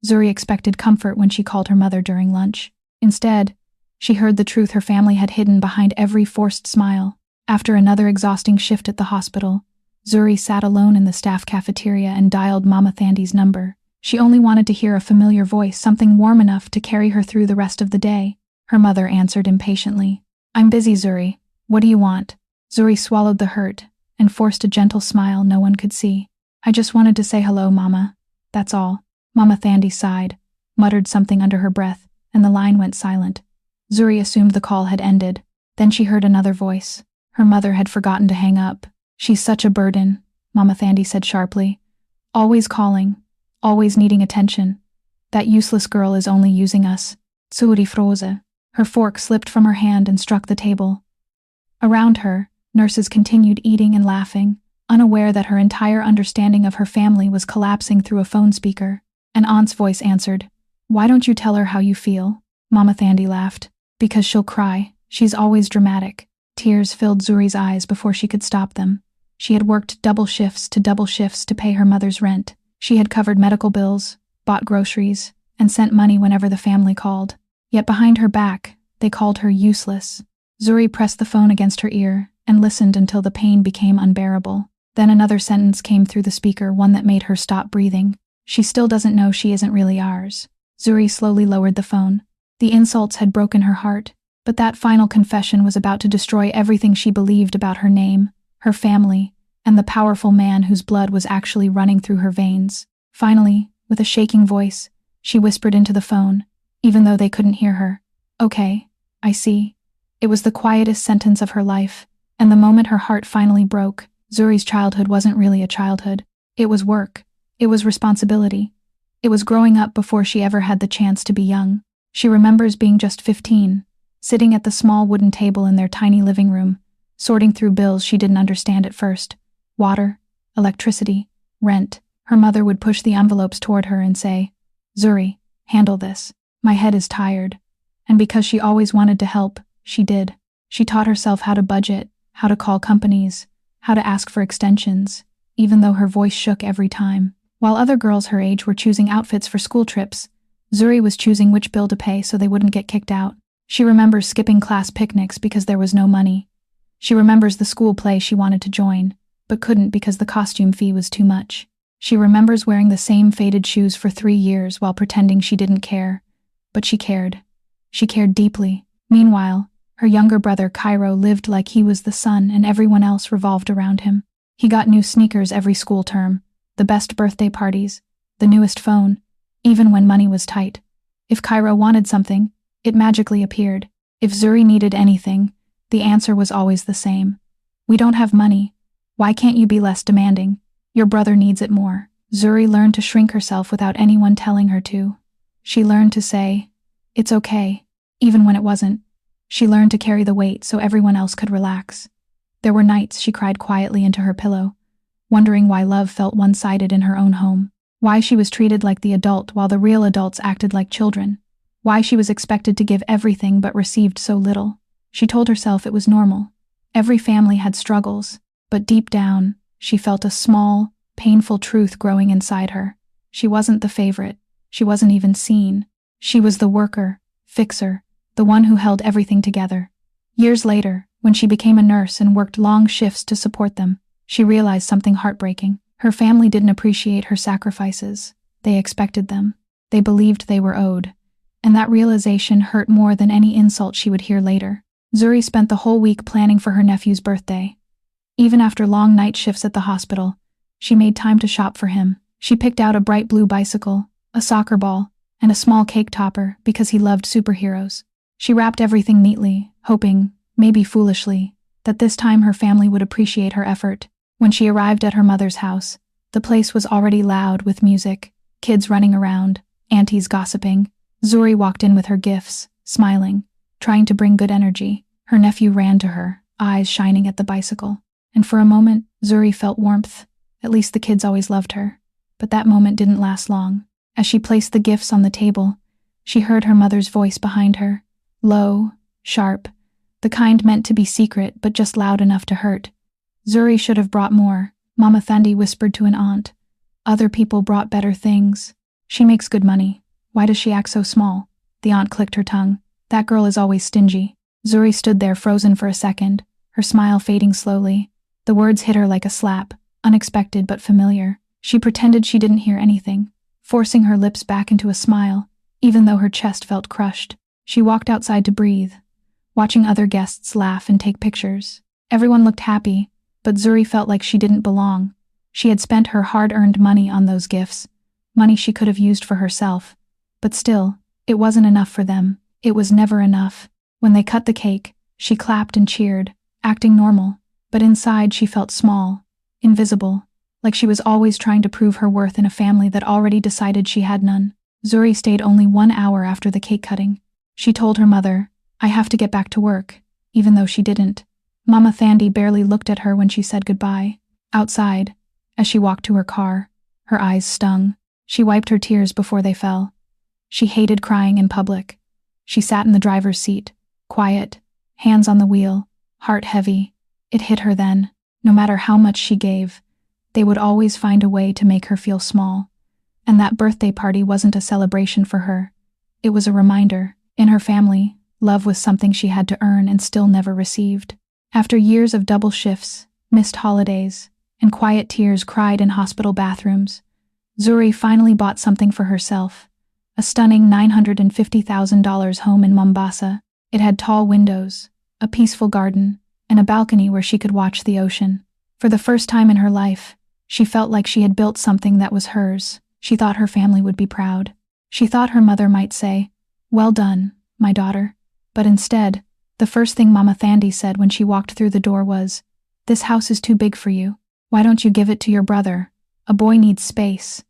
Zuri expected comfort when she called her mother during lunch. Instead, she heard the truth her family had hidden behind every forced smile. After another exhausting shift at the hospital, Zuri sat alone in the staff cafeteria and dialed Mama Thandi's number. She only wanted to hear a familiar voice, something warm enough to carry her through the rest of the day. Her mother answered impatiently. "I'm busy, Zuri. What do you want?" Zuri swallowed the hurt and forced a gentle smile no one could see. "I just wanted to say hello, Mama. That's all." Mama Thandi sighed, muttered something under her breath, and the line went silent. Zuri assumed the call had ended. Then she heard another voice. Her mother had forgotten to hang up. "She's such a burden," Mama Thandi said sharply. "Always calling, always needing attention. That useless girl is only using us." Zuri froze. Her fork slipped from her hand and struck the table. Around her, nurses continued eating and laughing, unaware that her entire understanding of her family was collapsing through a phone speaker. An aunt's voice answered. "Why don't you tell her how you feel?" Mama Thandi laughed. "Because she'll cry. She's always dramatic." Tears filled Zuri's eyes before she could stop them. She had worked double shifts to pay her mother's rent. She had covered medical bills, bought groceries, and sent money whenever the family called. Yet behind her back, they called her useless. Zuri pressed the phone against her ear and listened until the pain became unbearable. Then another sentence came through the speaker, one that made her stop breathing. "She still doesn't know she isn't really ours." Zuri slowly lowered the phone. The insults had broken her heart, but that final confession was about to destroy everything she believed about her name, her family, and the powerful man whose blood was actually running through her veins. Finally, with a shaking voice, she whispered into the phone, even though they couldn't hear her. "Okay, I see." It was the quietest sentence of her life, and the moment her heart finally broke. Zuri's childhood wasn't really a childhood. It was work. It was responsibility. It was growing up before she ever had the chance to be young. She remembers being just 15, sitting at the small wooden table in their tiny living room, sorting through bills she didn't understand at first. Water, electricity, rent. Her mother would push the envelopes toward her and say, "Zuri, handle this. My head is tired." And because she always wanted to help, she did. She taught herself how to budget, how to call companies, how to ask for extensions, even though her voice shook every time. While other girls her age were choosing outfits for school trips, Zuri was choosing which bill to pay so they wouldn't get kicked out. She remembers skipping class picnics because there was no money. She remembers the school play she wanted to join, but couldn't because the costume fee was too much. She remembers wearing the same faded shoes for 3 years while pretending she didn't care. But she cared. She cared deeply. Meanwhile, her younger brother Cairo lived like he was the sun and everyone else revolved around him. He got new sneakers every school term, the best birthday parties, the newest phone, even when money was tight. If Cairo wanted something, it magically appeared. If Zuri needed anything, the answer was always the same. "We don't have money. Why can't you be less demanding? Your brother needs it more." Zuri learned to shrink herself without anyone telling her to. She learned to say, "It's okay," even when it wasn't. She learned to carry the weight so everyone else could relax. There were nights she cried quietly into her pillow, wondering why love felt one-sided in her own home. Why she was treated like the adult while the real adults acted like children. Why she was expected to give everything but received so little. She told herself it was normal. Every family had struggles, but deep down, she felt a small, painful truth growing inside her. She wasn't the favorite. She wasn't even seen. She was the worker, fixer, the one who held everything together. Years later, when she became a nurse and worked long shifts to support them, she realized something heartbreaking. Her family didn't appreciate her sacrifices. They expected them. They believed they were owed. And that realization hurt more than any insult she would hear later. Zuri spent the whole week planning for her nephew's birthday. Even after long night shifts at the hospital, she made time to shop for him. She picked out a bright blue bicycle, a soccer ball, and a small cake topper because he loved superheroes. She wrapped everything neatly, hoping, maybe foolishly, that this time her family would appreciate her effort. When she arrived at her mother's house, the place was already loud with music, kids running around, aunties gossiping. Zuri walked in with her gifts, smiling, trying to bring good energy. Her nephew ran to her, eyes shining at the bicycle. And for a moment, Zuri felt warmth. At least the kids always loved her. But that moment didn't last long. As she placed the gifts on the table, she heard her mother's voice behind her. Low, sharp, the kind meant to be secret but just loud enough to hurt. "Zuri should have brought more," Mama Thandi whispered to an aunt. "Other people brought better things." She makes good money. Why does she act so small? The aunt clicked her tongue. That girl is always stingy. Zuri stood there frozen for a second, her smile fading slowly. The words hit her like a slap, unexpected but familiar. She pretended she didn't hear anything, forcing her lips back into a smile, even though her chest felt crushed. She walked outside to breathe, watching other guests laugh and take pictures. Everyone looked happy, but Zuri felt like she didn't belong. She had spent her hard-earned money on those gifts, money she could have used for herself. But still, it wasn't enough for them. It was never enough. When they cut the cake, she clapped and cheered, acting normal, but inside she felt small, invisible, like she was always trying to prove her worth in a family that already decided she had none. Zuri stayed only 1 hour after the cake cutting. She told her mother, "I have to get back to work," even though she didn't. Mama Thandi barely looked at her when she said goodbye. Outside, as she walked to her car, her eyes stung. She wiped her tears before they fell. She hated crying in public. She sat in the driver's seat, quiet, hands on the wheel, heart heavy. It hit her then. No matter how much she gave, they would always find a way to make her feel small. And that birthday party wasn't a celebration for her. It was a reminder. In her family, love was something she had to earn and still never received. After years of double shifts, missed holidays, and quiet tears cried in hospital bathrooms, Zuri finally bought something for herself. A stunning $950,000 home in Mombasa. It had tall windows, a peaceful garden, and a balcony where she could watch the ocean. For the first time in her life, she felt like she had built something that was hers. She thought her family would be proud. She thought her mother might say, "Well done, my daughter." But instead, the first thing Mama Thandi said when she walked through the door was, "This house is too big for you. Why don't you give it to your brother? A boy needs space."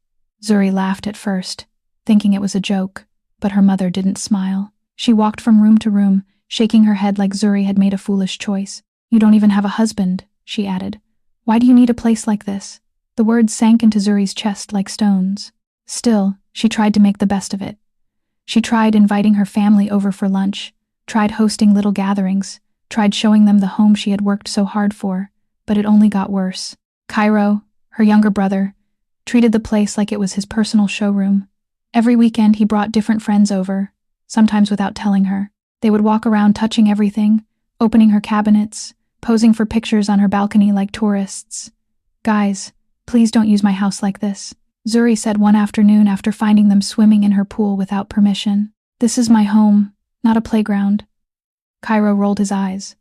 Zuri laughed at first, thinking it was a joke, but her mother didn't smile. She walked from room to room, shaking her head like Zuri had made a foolish choice. "You don't even have a husband," she added. "Why do you need a place like this?" The words sank into Zuri's chest like stones. Still, she tried to make the best of it. She tried inviting her family over for lunch, tried hosting little gatherings, tried showing them the home she had worked so hard for, but it only got worse. Cairo, her younger brother, treated the place like it was his personal showroom. Every weekend he brought different friends over, sometimes without telling her. They would walk around touching everything, opening her cabinets, posing for pictures on her balcony like tourists. "Guys, please don't use my house like this," Zuri said one afternoon after finding them swimming in her pool without permission. "This is my home, not a playground." Cairo rolled his eyes.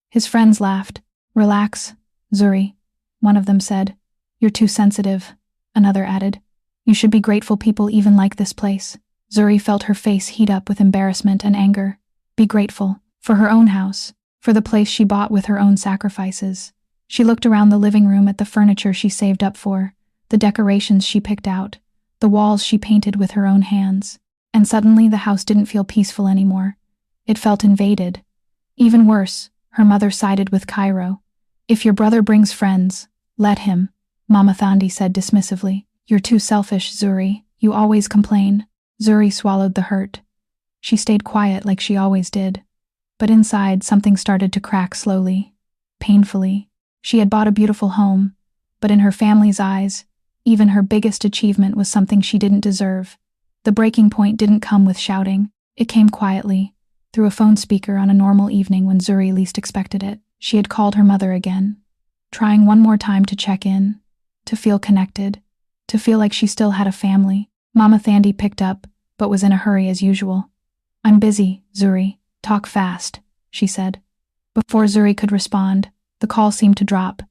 His friends laughed. "Relax, Zuri," one of them said. "You're too sensitive," another added. "You should be grateful people even like this place." Zuri felt her face heat up with embarrassment and anger. Be grateful. For her own house. For the place she bought with her own sacrifices. She looked around the living room at the furniture she saved up for, the decorations she picked out, the walls she painted with her own hands. And suddenly the house didn't feel peaceful anymore. It felt invaded. Even worse, her mother sided with Cairo. "If your brother brings friends, let him," Mama Thandi said dismissively. "You're too selfish, Zuri. You always complain." Zuri swallowed the hurt. She stayed quiet like she always did. But inside, something started to crack slowly, painfully. She had bought a beautiful home, but in her family's eyes, even her biggest achievement was something she didn't deserve. The breaking point didn't come with shouting. It came quietly, through a phone speaker on a normal evening when Zuri least expected it. She had called her mother again, trying one more time to check in, to feel connected, to feel like she still had a family. Mama Thandi picked up, but was in a hurry as usual. "I'm busy, Zuri. Talk fast," she said. Before Zuri could respond, the call seemed to drop.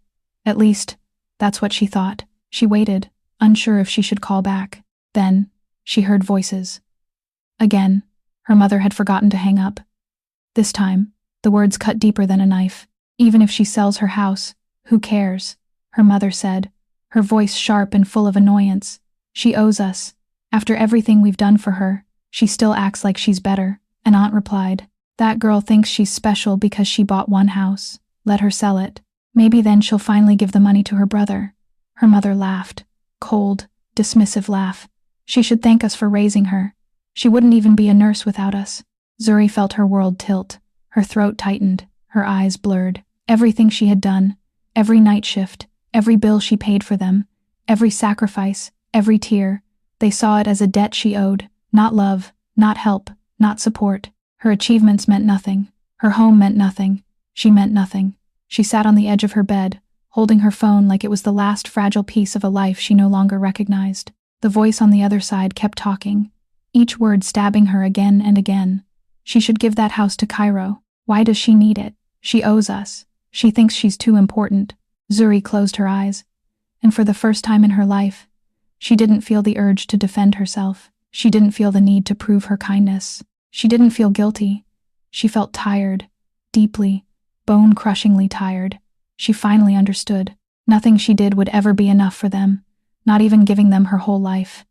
At least, that's what she thought. She waited, unsure if she should call back. Then, she heard voices. Again, her mother had forgotten to hang up. This time, the words cut deeper than a knife. "Even if she sells her house, who cares?" her mother said, her voice sharp and full of annoyance. "She owes us. After everything we've done for her, she still acts like she's better." An aunt replied, "That girl thinks she's special because she bought one house. Let her sell it. Maybe then she'll finally give the money to her brother." Her mother laughed. Cold, dismissive laugh. "She should thank us for raising her. She wouldn't even be a nurse without us." Zuri felt her world tilt. Her throat tightened, her eyes blurred. Everything she had done, every night shift, every bill she paid for them, every sacrifice, every tear, They saw it as a debt she owed, not love, not help, not support. Her achievements meant nothing. Her home meant nothing. She meant nothing. She sat on the edge of her bed, holding her phone like it was the last fragile piece of a life she no longer recognized. The voice on the other side kept talking, each word stabbing her again and again. She should give that house to Cairo. Why does she need it? She owes us. She thinks she's too important. Zuri closed her eyes, and for the first time in her life, she didn't feel the urge to defend herself. She didn't feel the need to prove her kindness. She didn't feel guilty. She felt tired, deeply, bone-crushingly tired. She finally understood. Nothing she did would ever be enough for them, not even giving them her whole life.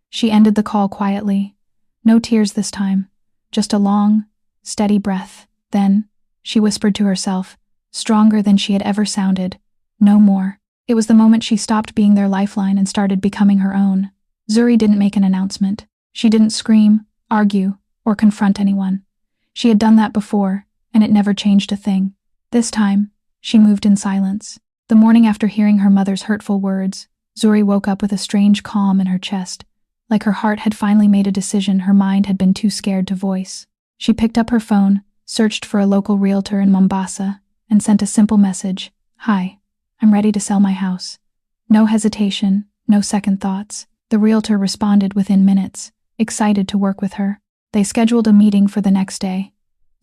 She ended the call quietly. No tears this time, just a long, steady breath. Then, she whispered to herself, stronger than she had ever sounded, no more. It was the moment she stopped being their lifeline and started becoming her own. Zuri didn't make an announcement. She didn't scream, argue, or confront anyone. She had done that before, and it never changed a thing. This time, she moved in silence. The morning after hearing her mother's hurtful words, Zuri woke up with a strange calm in her chest, like her heart had finally made a decision her mind had been too scared to voice. She picked up her phone, searched for a local realtor in Mombasa, and sent a simple message. "Hi, I'm ready to sell my house." No hesitation, no second thoughts. The realtor responded within minutes, excited to work with her. They scheduled a meeting for the next day.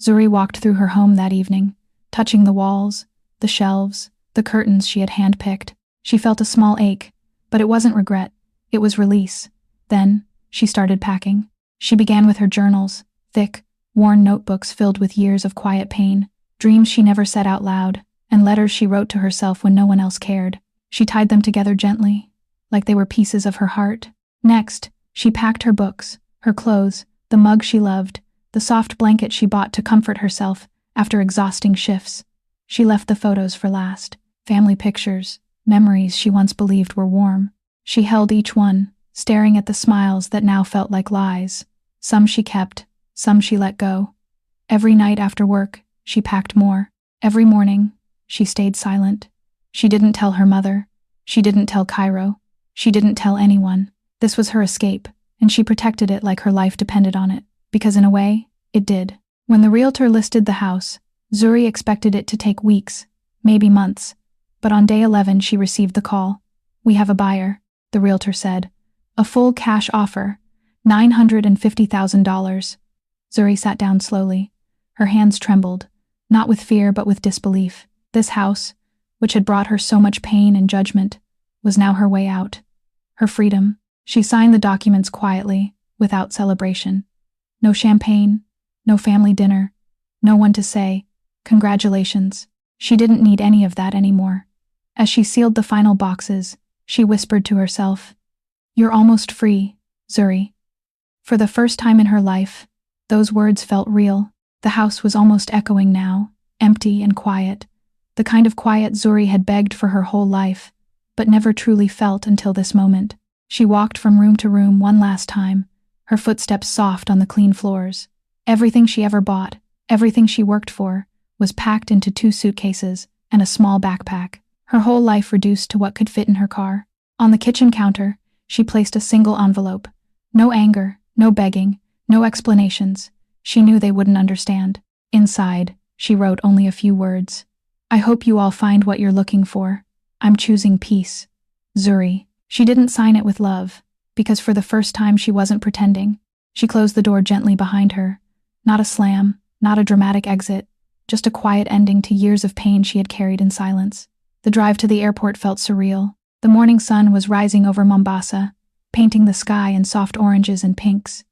Zuri walked through her home that evening, touching the walls, the shelves, the curtains she had handpicked. She felt a small ache, but it wasn't regret, it was release. Then, she started packing. She began with her journals, thick, worn notebooks filled with years of quiet pain, dreams she never said out loud, and letters she wrote to herself when no one else cared. She tied them together gently, like they were pieces of her heart. Next, she packed her books, her clothes, the mug she loved, the soft blanket she bought to comfort herself after exhausting shifts. She left the photos for last, family pictures, memories she once believed were warm. She held each one, staring at the smiles that now felt like lies. Some she kept, some she let go. Every night after work, she packed more. Every morning, she stayed silent. She didn't tell her mother. She didn't tell Cairo. She didn't tell anyone. This was her escape, and she protected it like her life depended on it, because in a way, it did. When the realtor listed the house, Zuri expected it to take weeks, maybe months, but on day 11 she received the call. "We have a buyer," the realtor said. "A full cash offer, $950,000. Zuri sat down slowly. Her hands trembled, not with fear but with disbelief. This house, which had brought her so much pain and judgment, was now her way out. Her freedom. She signed the documents quietly, without celebration. No champagne, no family dinner, no one to say, "Congratulations." She didn't need any of that anymore. As she sealed the final boxes, she whispered to herself, "You're almost free, Zuri." For the first time in her life, those words felt real. The house was almost echoing now, empty and quiet, the kind of quiet Zuri had begged for her whole life, but never truly felt until this moment. She walked from room to room one last time, her footsteps soft on the clean floors. Everything she ever bought, everything she worked for, was packed into 2 suitcases and a small backpack, her whole life reduced to what could fit in her car. On the kitchen counter, she placed a single envelope. No anger, no begging, no explanations. She knew they wouldn't understand. Inside, she wrote only a few words. "I hope you all find what you're looking for. I'm choosing peace. Zuri." She didn't sign it with love, because for the first time she wasn't pretending. She closed the door gently behind her. Not a slam, not a dramatic exit, just a quiet ending to years of pain she had carried in silence. The drive to the airport felt surreal. The morning sun was rising over Mombasa, painting the sky in soft oranges and pinks.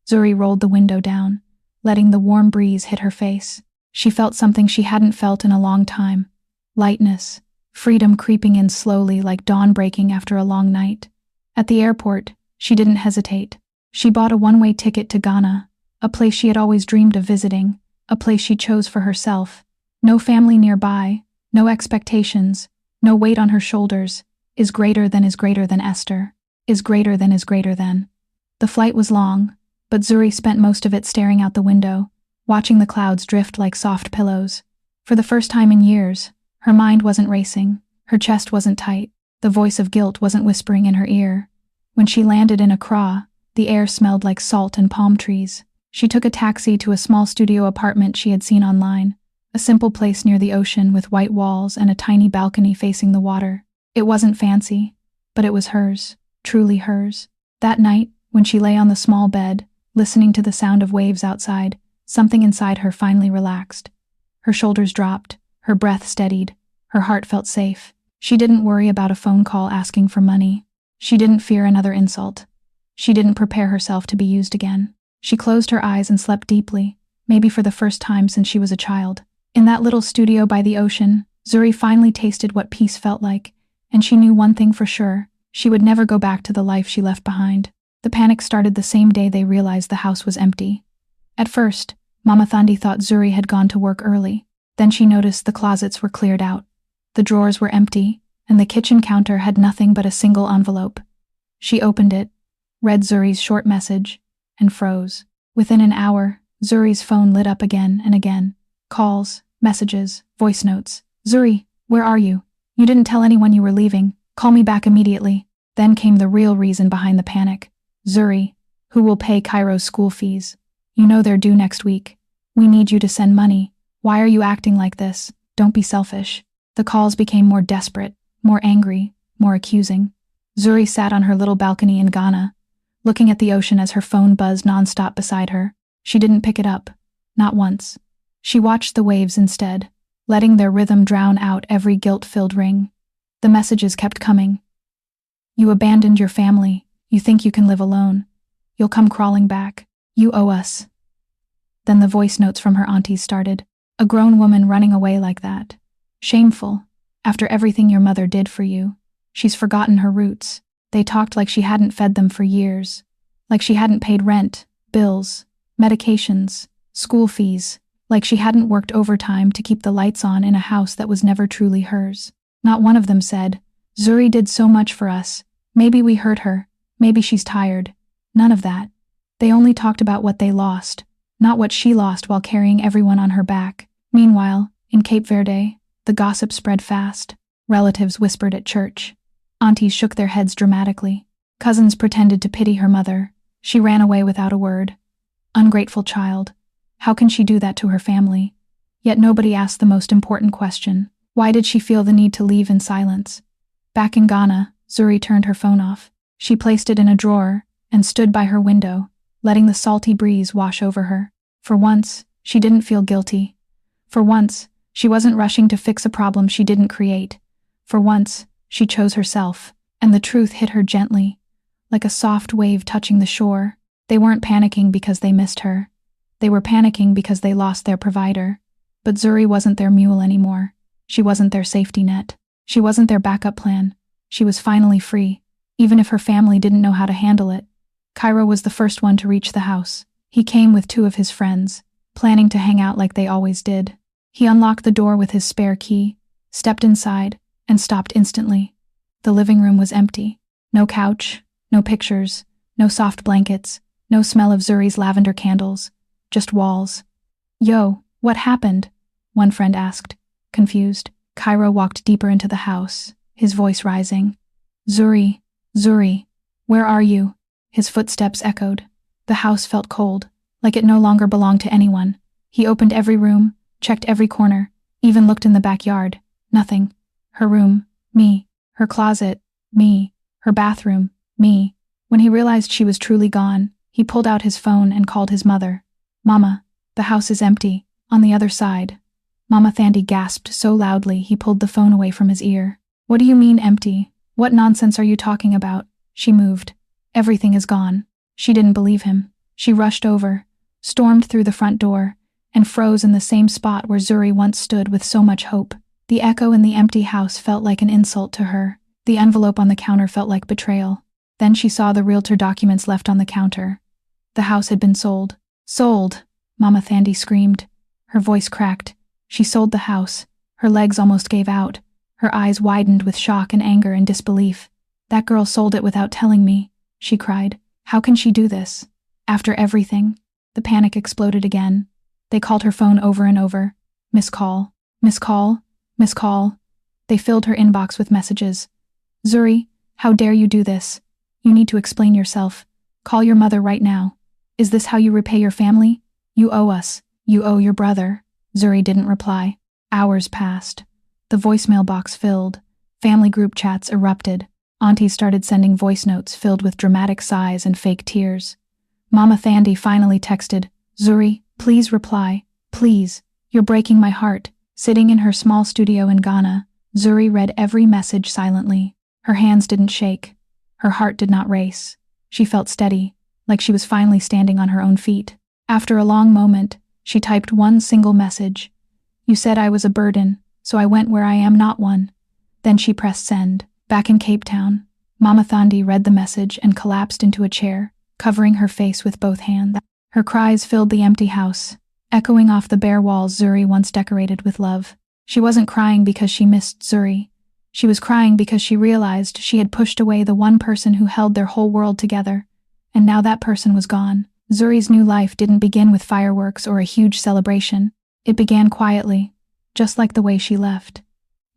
Zuri rolled the window down, letting the warm breeze hit her face. She felt something she hadn't felt in a long time. Lightness, freedom creeping in slowly like dawn breaking after a long night. At the airport, she didn't hesitate. She bought a one-way ticket to Ghana, a place she had always dreamed of visiting, a place she chose for herself. No family nearby, no expectations, no weight on her shoulders. Is greater than Esther. Is greater than. The flight was long, but Zuri spent most of it staring out the window, watching the clouds drift like soft pillows. For the first time in years, her mind wasn't racing, her chest wasn't tight, the voice of guilt wasn't whispering in her ear. When she landed in Accra, the air smelled like salt and palm trees. She took a taxi to a small studio apartment she had seen online, a simple place near the ocean with white walls and a tiny balcony facing the water. It wasn't fancy, but it was hers, truly hers. That night, when she lay on the small bed, listening to the sound of waves outside, something inside her finally relaxed. Her shoulders dropped, her breath steadied, her heart felt safe. She didn't worry about a phone call asking for money. She didn't fear another insult. She didn't prepare herself to be used again. She closed her eyes and slept deeply, maybe for the first time since she was a child. In that little studio by the ocean, Zuri finally tasted what peace felt like, and she knew one thing for sure: she would never go back to the life she left behind. The panic started the same day they realized the house was empty. At first, Mama Thandi thought Zuri had gone to work early. Then she noticed the closets were cleared out. The drawers were empty, and the kitchen counter had nothing but a single envelope. She opened it, read Zuri's short message, and froze. Within an hour, Zuri's phone lit up again and again. Calls, messages, voice notes. "Zuri, where are you? You didn't tell anyone you were leaving. Call me back immediately." Then came the real reason behind the panic. "Zuri, who will pay Cairo's school fees? You know they're due next week. We need you to send money. Why are you acting like this? Don't be selfish." The calls became more desperate, more angry, more accusing. Zuri sat on her little balcony in Ghana, looking at the ocean as her phone buzzed nonstop beside her. She didn't pick it up. Not once. She watched the waves instead, letting their rhythm drown out every guilt-filled ring. The messages kept coming. "You abandoned your family. You think you can live alone. You'll come crawling back. You owe us." Then the voice notes from her aunties started. "A grown woman running away like that. Shameful. After everything your mother did for you. She's forgotten her roots." They talked like she hadn't fed them for years. Like she hadn't paid rent, bills, medications, school fees. Like she hadn't worked overtime to keep the lights on in a house that was never truly hers. Not one of them said, "Zuri did so much for us. Maybe we hurt her. Maybe she's tired." None of that. They only talked about what they lost, not what she lost while carrying everyone on her back. Meanwhile, in Cape Verde, the gossip spread fast. Relatives whispered at church. Aunties shook their heads dramatically. Cousins pretended to pity her mother. She ran away without a word. Ungrateful child. How can she do that to her family? Yet nobody asked the most important question. Why did she feel the need to leave in silence? Back in Ghana, Zuri turned her phone off. She placed it in a drawer and stood by her window, letting the salty breeze wash over her. For once, she didn't feel guilty. For once, she wasn't rushing to fix a problem she didn't create. For once, she chose herself, and the truth hit her gently, like a soft wave touching the shore. They weren't panicking because they missed her. They were panicking because they lost their provider. But Zuri wasn't their mule anymore. She wasn't their safety net. She wasn't their backup plan. She was finally free, even if her family didn't know how to handle it. Cairo was the first one to reach the house. He came with 2 of his friends, planning to hang out like they always did. He unlocked the door with his spare key, stepped inside, and stopped instantly. The living room was empty. No couch, no pictures, no soft blankets, no smell of Zuri's lavender candles. Just walls. "Yo, what happened?" one friend asked, confused. Cairo walked deeper into the house, his voice rising. "Zuri, Zuri, where are you?" His footsteps echoed. The house felt cold, like it no longer belonged to anyone. He opened every room, checked every corner, even looked in the backyard. Nothing. Her room, me. Her closet, me. Her bathroom, me. When he realized she was truly gone, he pulled out his phone and called his mother. "Mama, the house is empty. On the other side." Mama Thandi gasped so loudly he pulled the phone away from his ear. "What do you mean empty? What nonsense are you talking about?" She moved. "Everything is gone." She didn't believe him. She rushed over, stormed through the front door, and froze in the same spot where Zuri once stood with so much hope. The echo in the empty house felt like an insult to her. The envelope on the counter felt like betrayal. Then she saw the realtor documents left on the counter. The house had been sold. "Sold!" Mama Thandi screamed. Her voice cracked. She sold the house. Her legs almost gave out. Her eyes widened with shock and anger and disbelief. "That girl sold it without telling me," she cried. "How can she do this? After everything?" The panic exploded again. They called her phone over and over. Miss call, miss call, miss call. They filled her inbox with messages. "Zuri, how dare you do this? You need to explain yourself. Call your mother right now. Is this how you repay your family? You owe us. You owe your brother." Zuri didn't reply. Hours passed. The voicemail box filled. Family group chats erupted. Aunties started sending voice notes filled with dramatic sighs and fake tears. Mama Thandi finally texted, "Zuri, please reply. Please. You're breaking my heart." Sitting in her small studio in Ghana, Zuri read every message silently. Her hands didn't shake. Her heart did not race. She felt steady, like she was finally standing on her own feet. After a long moment, she typed one single message. "You said I was a burden, so I went where I am not one." Then she pressed send. Back in Cape Town, Mama Thandi read the message and collapsed into a chair, covering her face with both hands. Her cries filled the empty house, echoing off the bare walls Zuri once decorated with love. She wasn't crying because she missed Zuri. She was crying because she realized she had pushed away the one person who held their whole world together, and now that person was gone. Zuri's new life didn't begin with fireworks or a huge celebration. It began quietly, just like the way she left.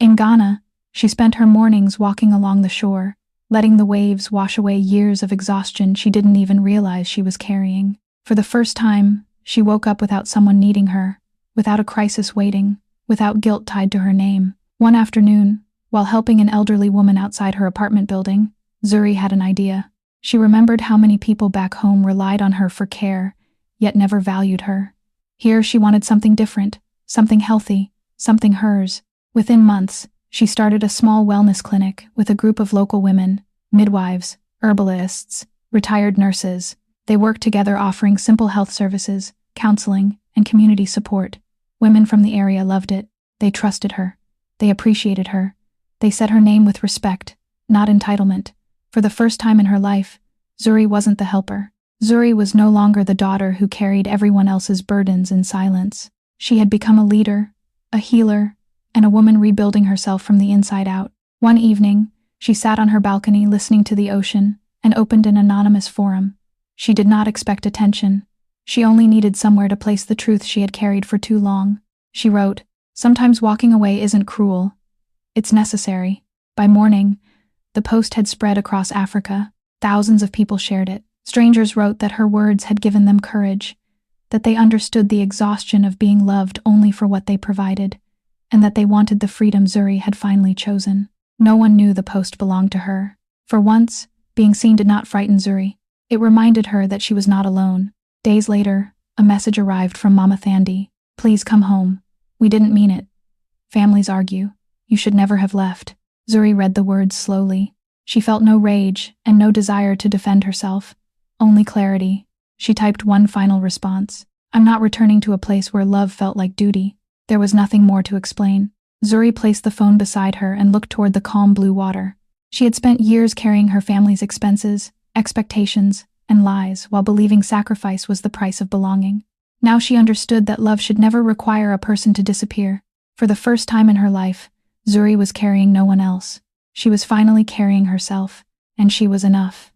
In Ghana, she spent her mornings walking along the shore, letting the waves wash away years of exhaustion she didn't even realize she was carrying. For the first time, she woke up without someone needing her, without a crisis waiting, without guilt tied to her name. One afternoon, while helping an elderly woman outside her apartment building, Zuri had an idea. She remembered how many people back home relied on her for care, yet never valued her. Here she wanted something different, something healthy, something hers. Within months, she started a small wellness clinic with a group of local women, midwives, herbalists, retired nurses. They worked together offering simple health services, counseling, and community support. Women from the area loved it. They trusted her. They appreciated her. They said her name with respect, not entitlement. For the first time in her life, Zuri wasn't the helper. Zuri was no longer the daughter who carried everyone else's burdens in silence. She had become a leader, a healer, and a woman rebuilding herself from the inside out. One evening, she sat on her balcony listening to the ocean and opened an anonymous forum. She did not expect attention. She only needed somewhere to place the truth she had carried for too long. She wrote, "Sometimes walking away isn't cruel. It's necessary." By morning, the post had spread across Africa. Thousands of people shared it. Strangers wrote that her words had given them courage, that they understood the exhaustion of being loved only for what they provided, and that they wanted the freedom Zuri had finally chosen. No one knew the post belonged to her. For once, being seen did not frighten Zuri. It reminded her that she was not alone. Days later, a message arrived from Mama Thandi. "Please come home. We didn't mean it. Families argue. You should never have left." Zuri read the words slowly. She felt no rage and no desire to defend herself, only clarity. She typed one final response. "I'm not returning to a place where love felt like duty." There was nothing more to explain. Zuri placed the phone beside her and looked toward the calm blue water. She had spent years carrying her family's expenses, expectations, and lies while believing sacrifice was the price of belonging. Now she understood that love should never require a person to disappear. For the first time in her life, Zuri was carrying no one else. She was finally carrying herself, and she was enough.